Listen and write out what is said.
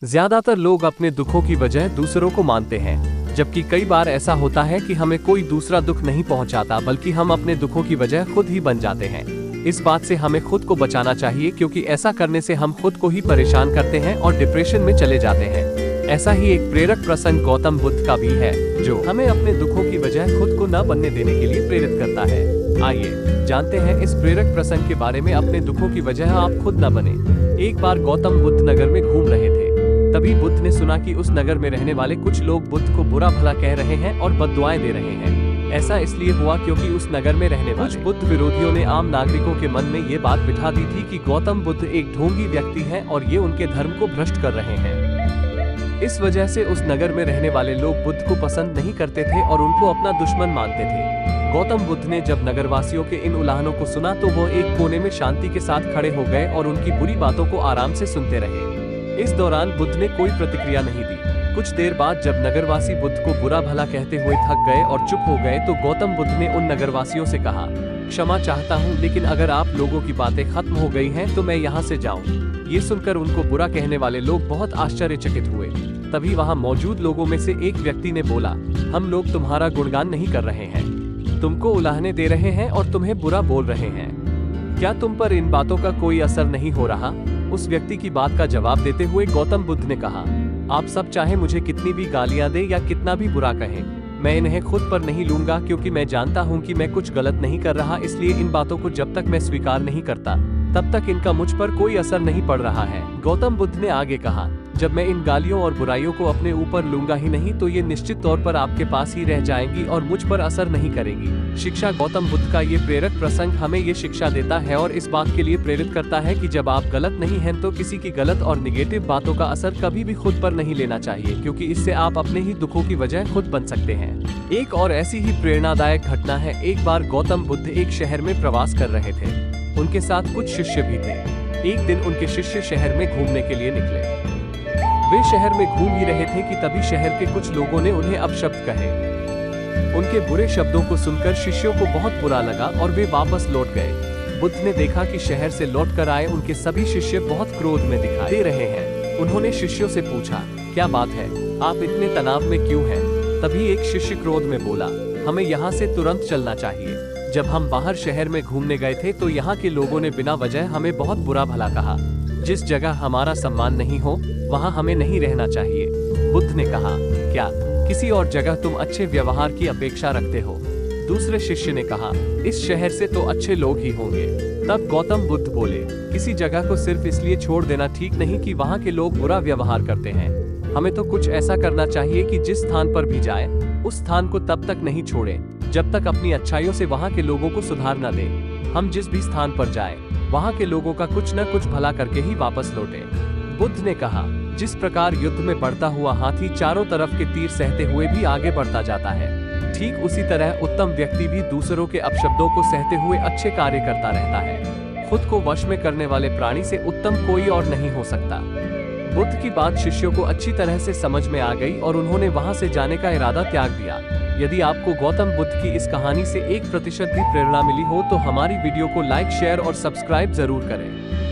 ज्यादातर लोग अपने दुखों की वजह दूसरों को मानते हैं, जबकि कई बार ऐसा होता है कि हमें कोई दूसरा दुख नहीं पहुंचाता, बल्कि हम अपने दुखों की वजह खुद ही बन जाते हैं। इस बात से हमें खुद को बचाना चाहिए, क्योंकि ऐसा करने से हम खुद को ही परेशान करते हैं और डिप्रेशन में चले जाते हैं। ऐसा ही एक प्रेरक प्रसंग गौतम बुद्ध का भी है, जो हमें अपने दुखों की वजह खुद को न बनने देने के लिए प्रेरित करता है। आइए जानते हैं इस प्रेरक प्रसंग के बारे में। अपने दुखों की वजह आप खुद न बने। एक बार गौतम बुद्ध नगर में घूम रहे थे। तभी बुद्ध ने सुना कि उस नगर में रहने वाले कुछ लोग बुद्ध को बुरा भला कह रहे हैं और बद्दुआएं दे रहे हैं। ऐसा इसलिए हुआ क्योंकि उस नगर में रहने वाले कुछ बुद्ध विरोधियों ने आम नागरिकों के मन में ये बात बिठा दी थी कि गौतम बुद्ध एक ढोंगी व्यक्ति हैं और ये उनके धर्म को भ्रष्ट कर रहे हैं। इस वजह से उस नगर में रहने वाले लोग बुद्ध को पसंद नहीं करते थे और उनको अपना दुश्मन मानते थे। गौतम बुद्ध ने जब नगरवासियों के इन उलाहनों को सुना तो वो एक कोने में शांति के साथ खड़े हो गए और उनकी बुरी बातों को आराम से सुनते रहे। इस दौरान बुद्ध ने कोई प्रतिक्रिया नहीं दी। कुछ देर बाद जब नगरवासी बुद्ध को बुरा भला कहते हुए थक गए और चुप हो गए तो गौतम बुद्ध ने उन नगरवासियों से कहा, क्षमा चाहता हूँ, लेकिन अगर आप लोगों की बातें खत्म हो गई हैं तो मैं यहाँ से जाऊँ। ये सुनकर उनको बुरा कहने वाले लोग बहुत आश्चर्यचकित हुए। तभी वहाँ मौजूद लोगों में से एक व्यक्ति ने बोला, हम लोग तुम्हारा गुणगान नहीं कर रहे हैं, तुमको उलाहने दे रहे हैं और तुम्हें बुरा बोल रहे हैं। क्या तुम पर इन बातों का कोई असर नहीं हो रहा? उस व्यक्ति की बात का जवाब देते हुए गौतम बुद्ध ने कहा, आप सब चाहे मुझे कितनी भी गालियां दे या कितना भी बुरा कहें, मैं इन्हें खुद पर नहीं लूंगा, क्योंकि मैं जानता हूं कि मैं कुछ गलत नहीं कर रहा। इसलिए इन बातों को जब तक मैं स्वीकार नहीं करता तब तक इनका मुझ पर कोई असर नहीं पड़ रहा है। गौतम बुद्ध ने आगे कहा, जब मैं इन गालियों और बुराइयों को अपने ऊपर लूंगा ही नहीं तो ये निश्चित तौर पर आपके पास ही रह जाएंगी और मुझ पर असर नहीं करेंगी। शिक्षा गौतम बुद्ध का ये प्रेरक प्रसंग हमें ये शिक्षा देता है और इस बात के लिए प्रेरित करता है कि जब आप गलत नहीं हैं तो किसी की गलत और निगेटिव बातों का असर कभी भी खुद पर नहीं लेना चाहिए, क्योंकि इससे आप अपने ही दुखों की वजह खुद बन सकते हैं। एक और ऐसी ही प्रेरणादायक घटना है। एक बार गौतम बुद्ध एक शहर में प्रवास कर रहे थे। उनके साथ कुछ शिष्य भी थे। एक दिन उनके शिष्य शहर में घूमने के लिए निकले। वे शहर में घूम ही रहे थे कि तभी शहर के कुछ लोगों ने उन्हें अपशब्द कहे। उनके बुरे शब्दों को सुनकर शिष्यों को बहुत बुरा लगा और वे वापस लौट गए। बुद्ध ने देखा कि शहर से लौट कर आए उनके सभी शिष्य बहुत क्रोध में दिखाई दे रहे हैं। उन्होंने शिष्यों से पूछा, क्या बात है, आप इतने तनाव में क्यों हैं? तभी एक शिष्य क्रोध में बोला, हमें यहाँ से तुरंत चलना चाहिए। जब हम बाहर शहर में घूमने गए थे तो यहाँ के लोगों ने बिना वजह हमें बहुत बुरा भला कहा। जिस जगह हमारा सम्मान नहीं हो वहाँ हमें नहीं रहना चाहिए। बुद्ध ने कहा, क्या किसी और जगह तुम अच्छे व्यवहार की अपेक्षा रखते हो? दूसरे शिष्य ने कहा, इस शहर से तो अच्छे लोग ही होंगे। तब गौतम बुद्ध बोले, किसी जगह को सिर्फ इसलिए छोड़ देना ठीक नहीं कि वहाँ के लोग बुरा व्यवहार करते हैं। हमें तो कुछ ऐसा करना चाहिए कि जिस स्थान पर भी जाए उस स्थान को तब तक नहीं छोड़े जब तक अपनी अच्छाइयों से वहाँ के लोगों को सुधार न दे। हम जिस भी स्थान पर जाए वहाँ के लोगों का कुछ न कुछ भला करके ही वापस लौटे। बुद्ध ने कहा, जिस प्रकार युद्ध में बढ़ता हुआ हाथी चारों तरफ के तीर सहते हुए भी आगे बढ़ता जाता है, ठीक उसी तरह उत्तम व्यक्ति भी दूसरों के अपशब्दों को सहते हुए अच्छे कार्य करता रहता है। खुद को वश में करने वाले प्राणी से उत्तम कोई और नहीं हो सकता। बुद्ध की बात शिष्यों को अच्छी तरह से समझ में आ गई और उन्होंने वहां से जाने का इरादा त्याग दिया। यदि आपको गौतम बुद्ध की इस कहानी से 1% भी प्रेरणा मिली हो तो हमारी वीडियो को लाइक, शेयर और सब्सक्राइब जरूर करें।